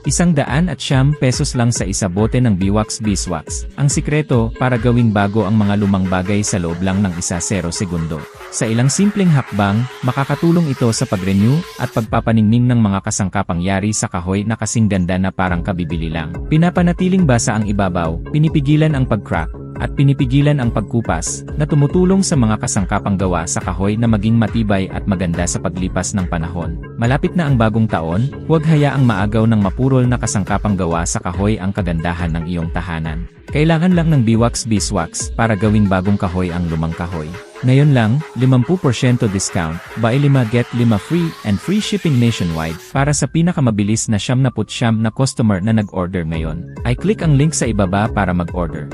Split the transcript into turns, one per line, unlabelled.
₱100 lang sa isa bote ng Biwax Beeswax. Ang sikreto, para gawing bago ang mga lumang bagay sa loob lang ng 0 segundo. Sa ilang simpleng hakbang, makakatulong ito sa pag-renew at pagpapaningning ng mga kasangkapang yari sa kahoy na kasing ganda na parang kabibili lang. Pinapanatiling basa ang ibabaw, pinipigilan ang pag-crack, at pinipigilan ang pagkupas, na tumutulong sa mga kasangkapang gawa sa kahoy na maging matibay at maganda sa paglipas ng panahon. Malapit na ang bagong taon, huwag hayaang maagaw ng mapurol na kasangkapang gawa sa kahoy ang kagandahan ng iyong tahanan. Kailangan lang ng Biwax Beeswax para gawing bagong kahoy ang lumang kahoy. Ngayon lang, 50% discount, buy 5 get 5 free and free shipping nationwide. Para sa pinakamabilis na 79 na customer na nag-order ngayon, ay click ang link sa ibaba para mag-order.